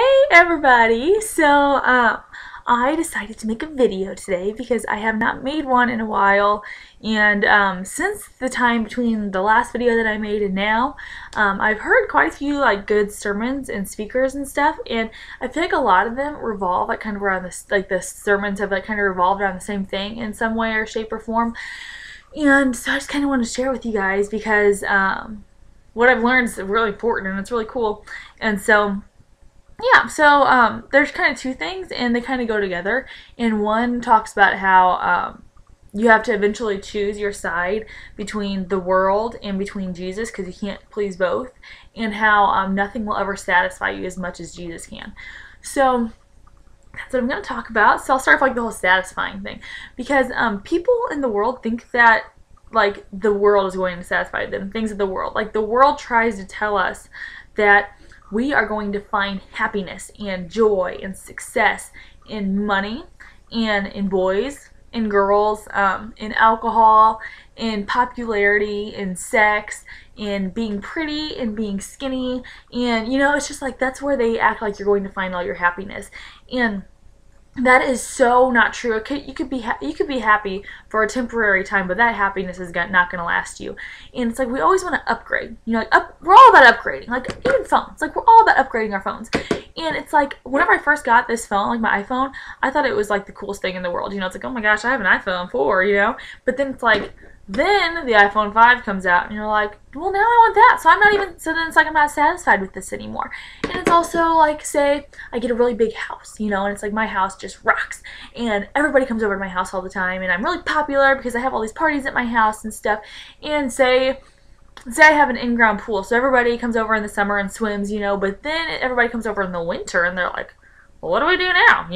Hey everybody! I decided to make a video today because I have not made one in a while, and since the time between the last video that I made and now, I've heard quite a few good sermons and speakers and stuff, and I feel like a lot of them revolve kind of around this, the sermons have kind of revolved around the same thing in some way or shape or form, and so I just kind of want to share with you guys because what I've learned is really important and it's really cool, and so. Yeah, so there's kind of two things, and they kind of go together. And one talks about how you have to eventually choose your side between the world and between Jesus, because you can't please both, and how nothing will ever satisfy you as much as Jesus can. So that's what I'm going to talk about. So I'll start with the whole satisfying thing, because people in the world think that the world is going to satisfy them, things of the world. The world tries to tell us that we are going to find happiness and joy and success in money and in boys and girls, in alcohol, in popularity, in sex, in being pretty and being skinny, and it's just that's where they act like you're going to find all your happiness. And that is so not true. You could be happy for a temporary time, but that happiness is not going to last you. And it's we always want to upgrade. We're all about upgrading. Even phones. We're all about upgrading our phones. And it's whenever I first got this phone, my iPhone, I thought it was the coolest thing in the world. It's oh my gosh, I have an iPhone 4, But then it's then the iPhone 5 comes out, and you're well, now I want that. So I'm not even, so then it's I'm not satisfied with this anymore. And it's also say I get a really big house, and it's my house just rocks, and everybody comes over to my house all the time, and I'm really popular because I have all these parties at my house and stuff. And say I have an in-ground pool, so everybody comes over in the summer and swims, but then everybody comes over in the winter, and they're well, what do we do now,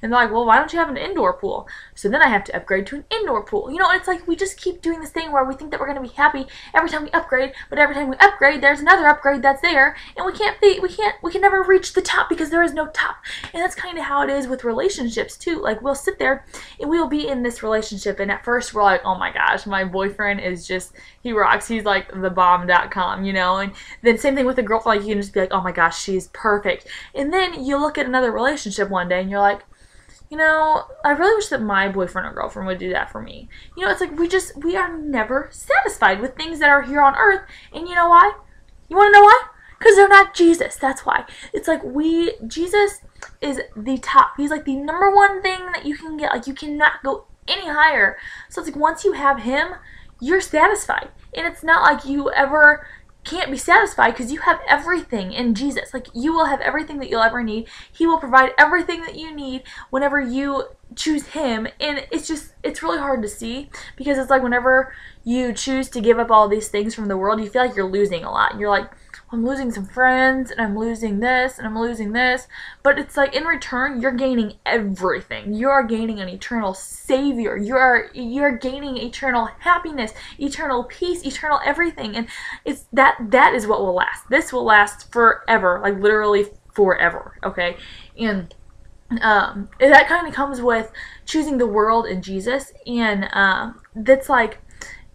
And they're well, why don't you have an indoor pool? So then I have to upgrade to an indoor pool. It's we just keep doing this thing where we think that we're going to be happy every time we upgrade, but every time we upgrade, there's another upgrade that's there, and we can never reach the top because there is no top. And that's kind of how it is with relationships too. We'll sit there and we'll be in this relationship, and at first we're oh my gosh, my boyfriend is just, he rocks, he's the bomb.com, and then same thing with a girlfriend, you can just be oh my gosh, she's perfect. And then you look at another relationship one day and you're I really wish that my boyfriend or girlfriend would do that for me. It's we are never satisfied with things that are here on earth. And you know why? You want to know why? Because they're not Jesus. That's why. It's Jesus is the top. He's the number one thing that you can get. You cannot go any higher. So it's once you have him, you're satisfied. And it's not you ever can't be satisfied, because you have everything in Jesus. You will have everything that you'll ever need. He will provide everything that you need whenever you choose him. And it's really hard to see, because it's whenever you choose to give up all these things from the world, you feel you're losing a lot. And you're I'm losing some friends, and I'm losing this, and I'm losing this. But it's in return, you're gaining everything. You're gaining an eternal Savior. You're gaining eternal happiness, eternal peace, eternal everything. And it's that is what will last. This will last forever, literally forever. Okay, and that kind of comes with choosing the world and Jesus, and that's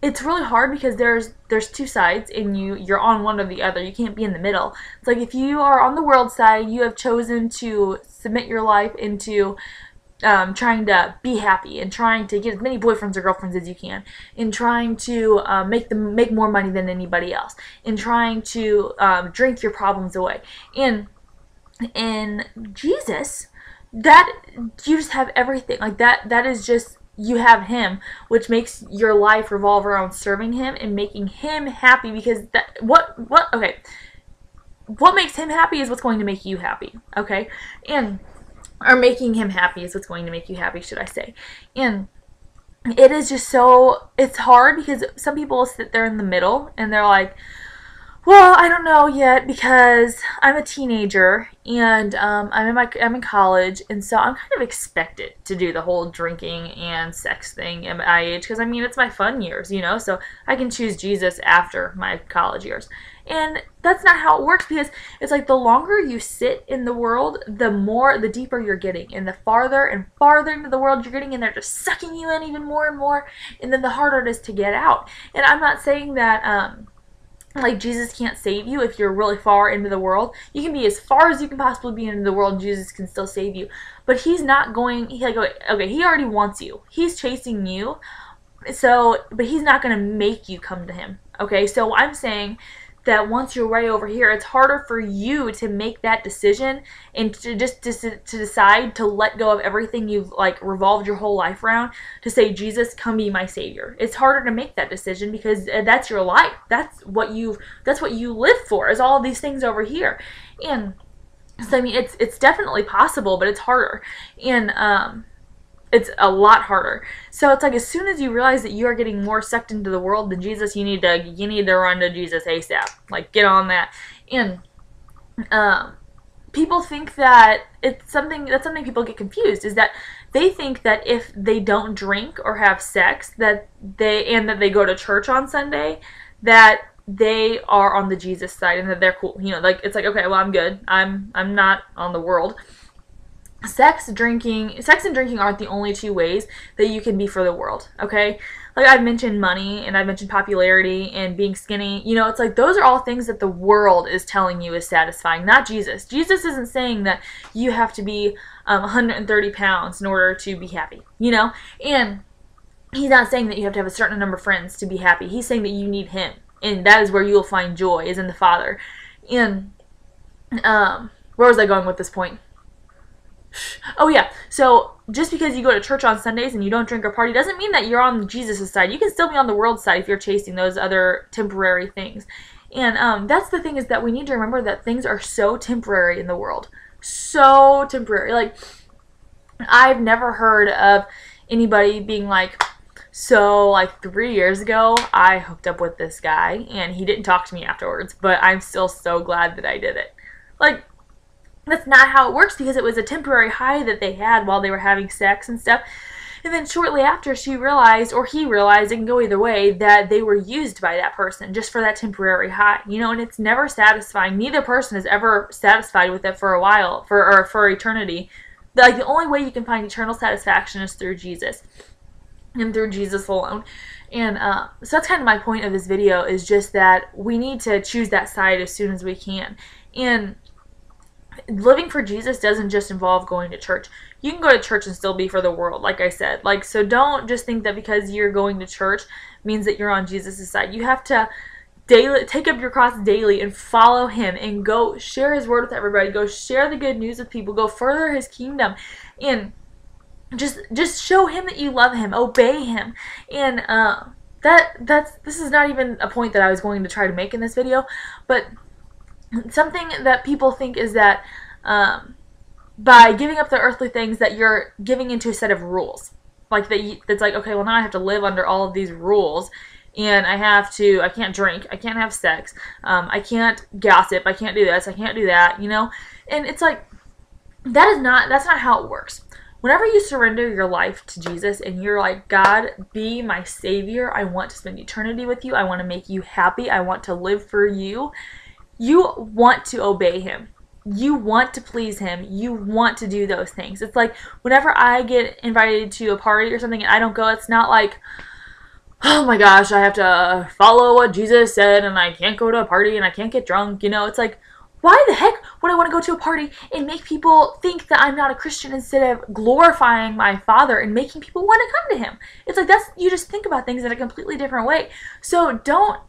it's really hard because there's two sides, and you're on one or the other. You can't be in the middle. It's if you are on the world side, you have chosen to submit your life into trying to be happy and trying to get as many boyfriends or girlfriends as you can, and trying to make more money than anybody else, and trying to drink your problems away. And in Jesus, that you just have everything. That is just, you have him, which makes your life revolve around serving him and making him happy, because what makes him happy is what's going to make you happy, okay? Or making him happy is what's going to make you happy, should I say. And it is just it's hard, because some people sit there in the middle and they're well, I don't know yet, because I'm a teenager, and I'm in college, and so I'm kind of expected to do the whole drinking and sex thing at my age, because it's my fun years, so I can choose Jesus after my college years. And that's not how it works, because it's the longer you sit in the world, the deeper you're getting, and the farther and farther into the world you're getting, and they're just sucking you in even more and more, and then the harder it is to get out. And I'm not saying that like Jesus can't save you if you're really far into the world. You can be as far as you can possibly be into the world, Jesus can still save you. But he's not going, okay, he already wants you. He's chasing you. So, but he's not going to make you come to him. Okay, so I'm saying that once you're way over here, it's harder for you to make that decision and to decide to let go of everything you've like revolved your whole life around, to say, Jesus, come be my savior. It's harder to make that decision because that's your life. That's what you live for, is all these things over here. And so I mean, it's definitely possible, but it's harder. And it's a lot harder. So it's like, as soon as you realize that you are getting more sucked into the world than Jesus, you need to run to Jesus ASAP. Like, get on that. And people think that that's something people get confused, is that they think that if they don't drink or have sex, that they go to church on Sunday, that they are on the Jesus side and that they're cool. You know, like, it's like, okay, well, I'm good. I'm not on the world. Sex and drinking aren't the only two ways that you can be for the world, okay? Like, I've mentioned money, and I've mentioned popularity and being skinny. You know, it's like, those are all things that the world is telling you is satisfying, not Jesus. Jesus isn't saying that you have to be 130 pounds in order to be happy, you know? And he's not saying that you have to have a certain number of friends to be happy. He's saying that you need him, and that is where you'll find joy, is in the Father. And where was I going with this point? Oh yeah, so just because you go to church on Sundays and you don't drink or party doesn't mean that you're on Jesus' side. You can still be on the world's side if you're chasing those other temporary things. And that's the thing, is that we need to remember that things are so temporary in the world. So temporary. Like, I've never heard of anybody being like, so like 3 years ago, I hooked up with this guy and he didn't talk to me afterwards, but I'm still so glad that I did it. Like, that's not how it works, because it was a temporary high that they had while they were having sex and stuff. And then shortly after, she realized, or he realized, it can go either way, that they were used by that person just for that temporary high. You know, and it's never satisfying. Neither person is ever satisfied with it for a while, for eternity. Like, the only way you can find eternal satisfaction is through Jesus, and through Jesus alone. And so that's kind of my point of this video, is just that we need to choose that side as soon as we can. And living for Jesus doesn't just involve going to church. You can go to church and still be for the world, like I said. Like, so don't just think that because you're going to church means that you're on Jesus' side. You have to take up your cross daily and follow him, and go share his word with everybody. Go share the good news with people. Go further his kingdom, and just show him that you love him. Obey him. And this is not even a point that I was going to try to make in this video, but something that people think is that by giving up the earthly things, that you're giving into a set of rules. Like, that's like, okay, well, now I have to live under all of these rules, and I can't drink, I can't have sex, I can't gossip, I can't do this, I can't do that, you know? And it's like, that's not how it works. Whenever you surrender your life to Jesus and you're like, God, be my savior, I want to spend eternity with you, I want to make you happy, I want to live for you, you want to obey him. You want to please him. You want to do those things. It's like, whenever I get invited to a party or something and I don't go, it's not like, oh my gosh, I have to follow what Jesus said and I can't go to a party and I can't get drunk. You know, it's like, why the heck would I want to go to a party and make people think that I'm not a Christian, instead of glorifying my Father and making people want to come to him? It's like, you just think about things in a completely different way. So don't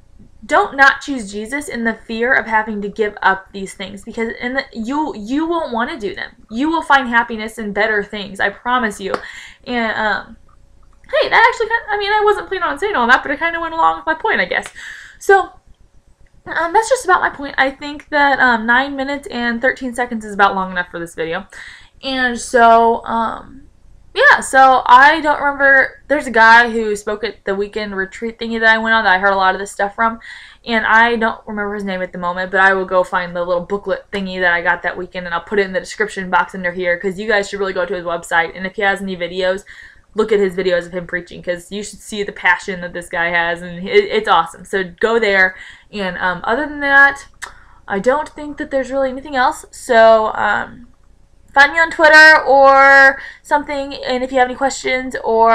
not choose Jesus in the fear of having to give up these things, because you won't want to do them. You will find happiness in better things, I promise you. And hey, that actually I wasn't planning on saying all that, but it kind of went along with my point, I guess. So that's just about my point. I think that 9 minutes and 13 seconds is about long enough for this video. And so yeah, so I don't remember, there's a guy who spoke at the weekend retreat thingy that I went on that I heard a lot of this stuff from, and I don't remember his name at the moment, but I will go find the little booklet thingy that I got that weekend, and I'll put it in the description box under here, because you guys should really go to his website, and if he has any videos, look at his videos of him preaching, because you should see the passion that this guy has, and it's awesome. So go there, and other than that, I don't think that there's really anything else, so find me on Twitter or something, and if you have any questions, or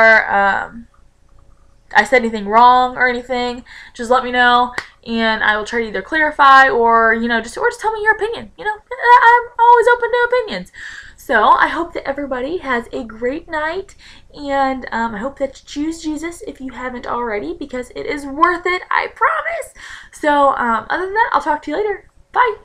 I said anything wrong or anything, just let me know, and I will try to either clarify or, you know, just tell me your opinion. You know, I'm always open to opinions. So I hope that everybody has a great night, and I hope that you choose Jesus if you haven't already, because it is worth it, I promise. So other than that, I'll talk to you later. Bye.